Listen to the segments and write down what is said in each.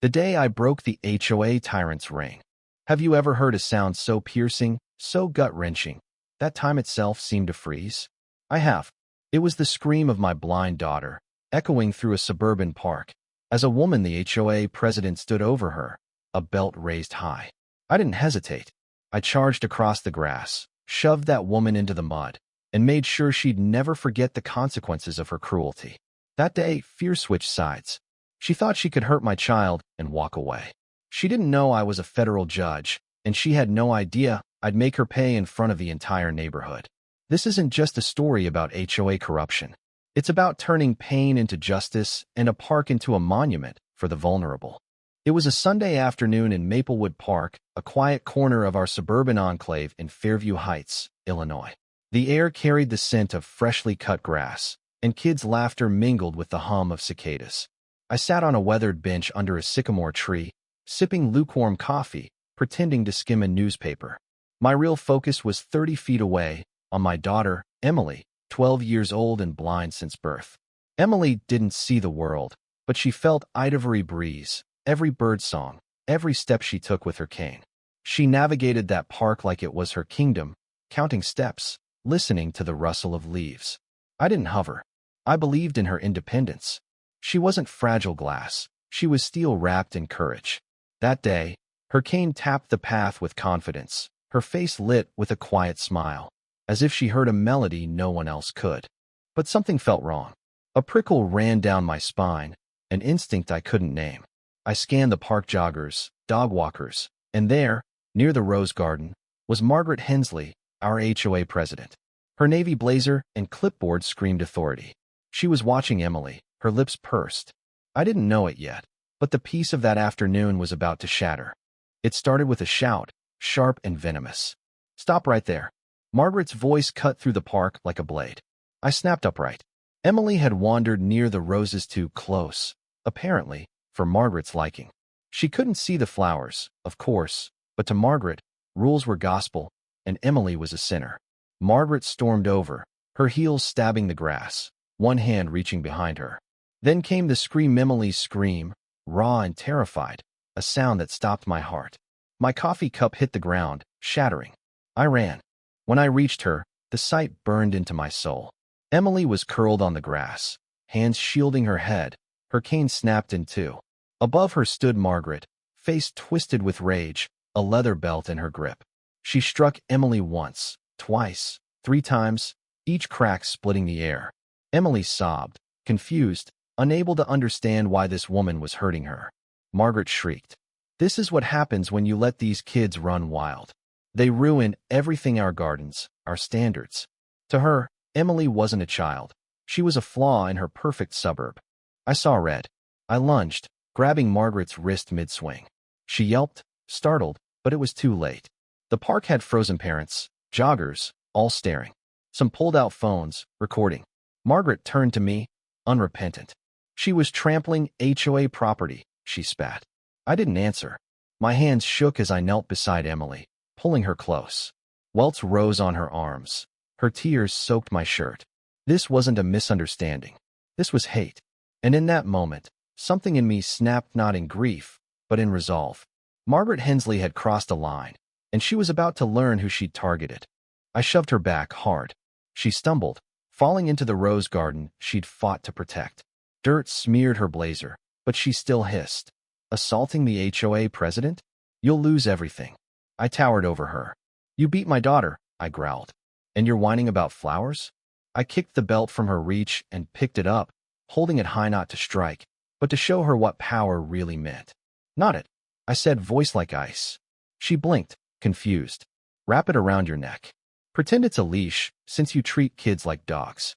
The day I broke the HOA tyrant's ring. Have you ever heard a sound so piercing, so gut-wrenching, that time itself seemed to freeze? I have. It was the scream of my blind daughter, echoing through a suburban park. As a woman, the HOA president stood over her, a belt raised high. I didn't hesitate. I charged across the grass, shoved that woman into the mud, and made sure she'd never forget the consequences of her cruelty. That day, fear switched sides. She thought she could hurt my child and walk away. She didn't know I was a federal judge, and she had no idea I'd make her pay in front of the entire neighborhood. This isn't just a story about HOA corruption. It's about turning pain into justice and a park into a monument for the vulnerable. It was a Sunday afternoon in Maplewood Park, a quiet corner of our suburban enclave in Fairview Heights, Illinois. The air carried the scent of freshly cut grass, and kids' laughter mingled with the hum of cicadas. I sat on a weathered bench under a sycamore tree, sipping lukewarm coffee, pretending to skim a newspaper. My real focus was 30 feet away, on my daughter, Emily, 12 years old and blind since birth. Emily didn't see the world, but she felt ivory breeze, every bird song, every step she took with her cane. She navigated that park like it was her kingdom, counting steps, listening to the rustle of leaves. I didn't hover. I believed in her independence. She wasn't fragile glass. She was steel wrapped in courage. That day, her cane tapped the path with confidence, her face lit with a quiet smile, as if she heard a melody no one else could. But something felt wrong. A prickle ran down my spine, an instinct I couldn't name. I scanned the park joggers, dog walkers, and there, near the rose garden, was Margaret Hensley, our HOA president. Her navy blazer and clipboard screamed authority. She was watching Emily, her lips pursed. I didn't know it yet, but the peace of that afternoon was about to shatter. It started with a shout, sharp and venomous. "Stop right there." Margaret's voice cut through the park like a blade. I snapped upright. Emily had wandered near the roses too close, apparently, for Margaret's liking. She couldn't see the flowers, of course, but to Margaret, rules were gospel, and Emily was a sinner. Margaret stormed over, her heels stabbing the grass, one hand reaching behind her. Then came the scream, Emily's scream, raw and terrified, a sound that stopped my heart. My coffee cup hit the ground, shattering. I ran. When I reached her, the sight burned into my soul. Emily was curled on the grass, hands shielding her head, her cane snapped in two. Above her stood Margaret, face twisted with rage, a leather belt in her grip. She struck Emily once, twice, 3 times, each crack splitting the air. Emily sobbed, confused, unable to understand why this woman was hurting her. Margaret shrieked. "This is what happens when you let these kids run wild. They ruin everything, our gardens, our standards." To her, Emily wasn't a child. She was a flaw in her perfect suburb. I saw red. I lunged, grabbing Margaret's wrist mid-swing. She yelped, startled, but it was too late. The park had frozen parents, joggers, all staring. Some pulled out phones, recording. Margaret turned to me, unrepentant. She was trampling HOA property, she spat. I didn't answer. My hands shook as I knelt beside Emily, pulling her close. Welts rose on her arms. Her tears soaked my shirt. This wasn't a misunderstanding. This was hate. And in that moment, something in me snapped, not in grief, but in resolve. Margaret Hensley had crossed a line, and she was about to learn who she'd targeted. I shoved her back hard. She stumbled, falling into the rose garden she'd fought to protect. Dirt smeared her blazer, but she still hissed. "Assaulting the HOA president? You'll lose everything." I towered over her. "You beat my daughter," I growled. "And you're whining about flowers?" I kicked the belt from her reach and picked it up, holding it high not to strike, but to show her what power really meant. "Not it," I said, voice like ice. She blinked, confused. "Wrap it around your neck. Pretend it's a leash, since you treat kids like dogs."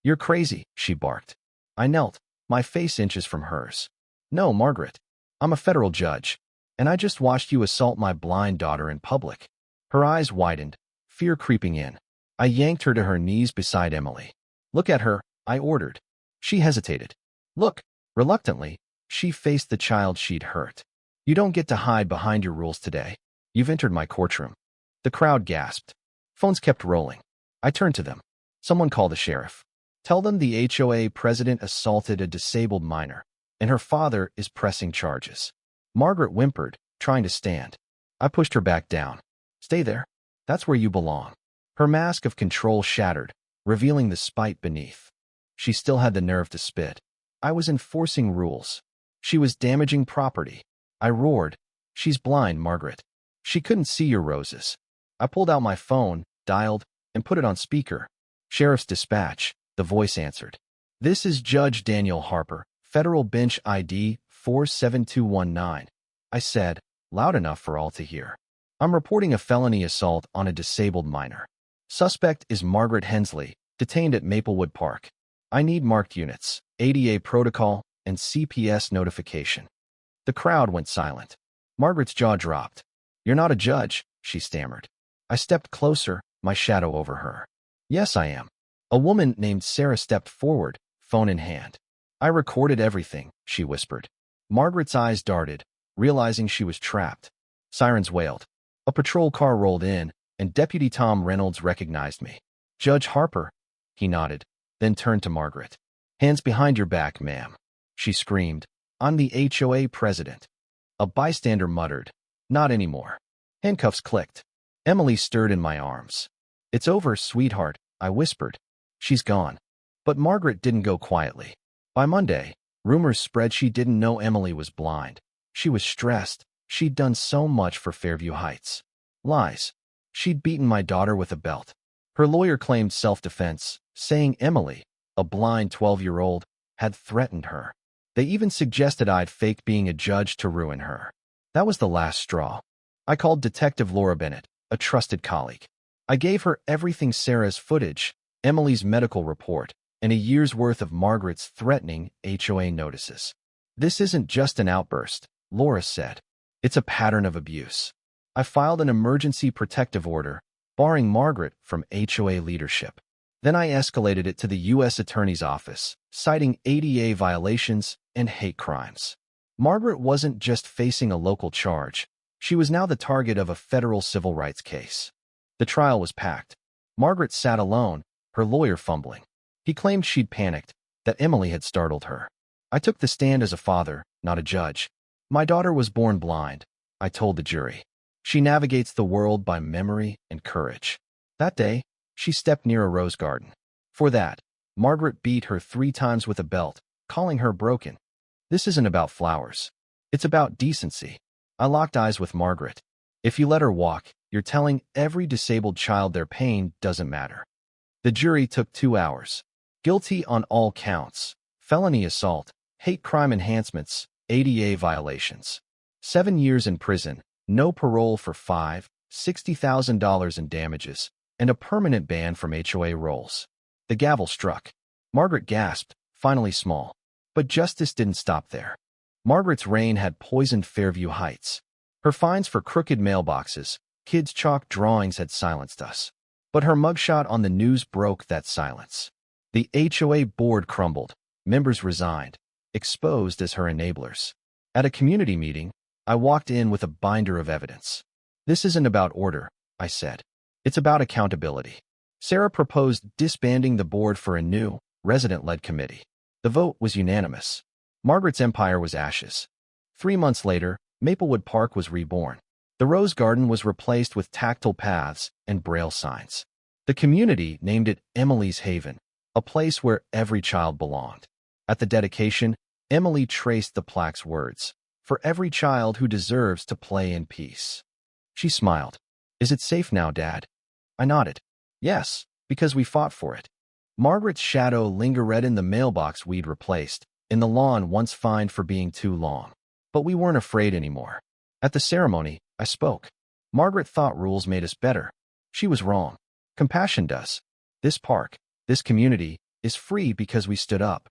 "You're crazy," she barked. I knelt, my face inches from hers. "No, Margaret. I'm a federal judge, and I just watched you assault my blind daughter in public." Her eyes widened, fear creeping in. I yanked her to her knees beside Emily. "Look at her," I ordered. She hesitated. "Look." Reluctantly, she faced the child she'd hurt. "You don't get to hide behind your rules today. You've entered my courtroom." The crowd gasped. Phones kept rolling. I turned to them. "Someone call the sheriff. Tell them the HOA president assaulted a disabled minor, and her father is pressing charges." Margaret whimpered, trying to stand. I pushed her back down. Stay there. That's where you belong. Her mask of control shattered, revealing the spite beneath. She still had the nerve to spit. I was enforcing rules. She was damaging property. I roared. She's blind, Margaret. She couldn't see your roses. I pulled out my phone, dialed, and put it on speaker. Sheriff's Dispatch, the voice answered. This is Judge Daniel Harper, Federal Bench ID 47219. I said, loud enough for all to hear. I'm reporting a felony assault on a disabled minor. Suspect is Margaret Hensley, detained at Maplewood Park. I need marked units, ADA protocol, and CPS notification. The crowd went silent. Margaret's jaw dropped. You're not a judge, she stammered. I stepped closer, my shadow over her. Yes, I am. A woman named Sarah stepped forward, phone in hand. I recorded everything, she whispered. Margaret's eyes darted, realizing she was trapped. Sirens wailed. A patrol car rolled in, and Deputy Tom Reynolds recognized me. Judge Harper, he nodded, then turned to Margaret. Hands behind your back, ma'am. She screamed. I'm the HOA president. A bystander muttered. Not anymore. Handcuffs clicked. Emily stirred in my arms. It's over, sweetheart, I whispered. She's gone. But Margaret didn't go quietly. By Monday, rumors spread she didn't know Emily was blind. She was stressed. She'd done so much for Fairview Heights. Lies. She'd beaten my daughter with a belt. Her lawyer claimed self-defense, saying Emily, a blind 12-year-old, had threatened her. They even suggested I'd faked being a judge to ruin her. That was the last straw. I called Detective Laura Bennett, a trusted colleague. I gave her everything: Sarah's footage, Emily's medical report, and a year's worth of Margaret's threatening HOA notices. This isn't just an outburst, Laura said. It's a pattern of abuse. I filed an emergency protective order, barring Margaret from HOA leadership. Then I escalated it to the U.S. Attorney's Office, citing ADA violations and hate crimes. Margaret wasn't just facing a local charge. She was now the target of a federal civil rights case. The trial was packed. Margaret sat alone, her lawyer fumbling. He claimed she'd panicked, that Emily had startled her. I took the stand as a father, not a judge. My daughter was born blind, I told the jury. She navigates the world by memory and courage. That day, she stepped near a rose garden. For that, Margaret beat her 3 times with a belt, calling her broken. This isn't about flowers. It's about decency. I locked eyes with Margaret. If you let her walk, you're telling every disabled child their pain doesn't matter. The jury took 2 hours. Guilty on all counts: felony assault, hate crime enhancements, ADA violations. 7 years in prison, no parole for 5, $60,000 in damages, and a permanent ban from HOA roles. The gavel struck. Margaret gasped, finally small. But justice didn't stop there. Margaret's reign had poisoned Fairview Heights. Her fines for crooked mailboxes, kids' chalk drawings had silenced us. But her mugshot on the news broke that silence. The HOA board crumbled. Members resigned, exposed as her enablers. At a community meeting, I walked in with a binder of evidence. This isn't about order, I said. It's about accountability. Sarah proposed disbanding the board for a new, resident-led committee. The vote was unanimous. Margaret's empire was ashes. 3 months later, Maplewood Park was reborn. The rose garden was replaced with tactile paths and braille signs. The community named it Emily's Haven, a place where every child belonged. At the dedication, Emily traced the plaque's words, "For every child who deserves to play in peace." She smiled. Is it safe now, Dad? I nodded. Yes, because we fought for it. Margaret's shadow lingered in the mailbox we'd replaced, in the lawn once fined for being too long. But we weren't afraid anymore. At the ceremony, I spoke. Margaret thought rules made us better. She was wrong. Compassion does. This park, this community, is free because we stood up.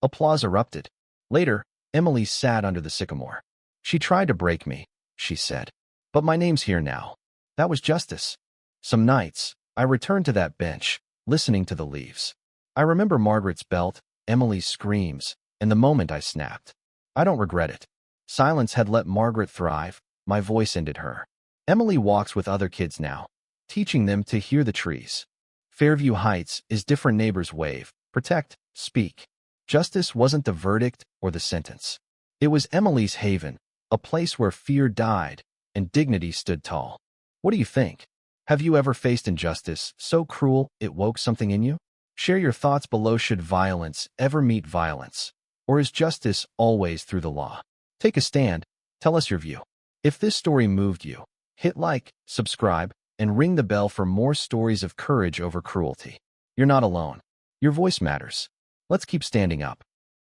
Applause erupted. Later, Emily sat under the sycamore. She tried to break me, she said. But my name's here now. That was justice. Some nights, I returned to that bench, listening to the leaves. I remember Margaret's belt, Emily's screams, and the moment I snapped. I don't regret it. Silence had let Margaret thrive. My voice ended her. Emily walks with other kids now, teaching them to hear the trees. Fairview Heights is different neighbors wave, protect, speak. Justice wasn't the verdict or the sentence. It was Emily's haven, a place where fear died and dignity stood tall. What do you think? Have you ever faced injustice so cruel it woke something in you? Share your thoughts below. Should violence ever meet violence? Or is justice always through the law? Take a stand. Tell us your view. If this story moved you, hit like, subscribe, and ring the bell for more stories of courage over cruelty. You're not alone. Your voice matters. Let's keep standing up.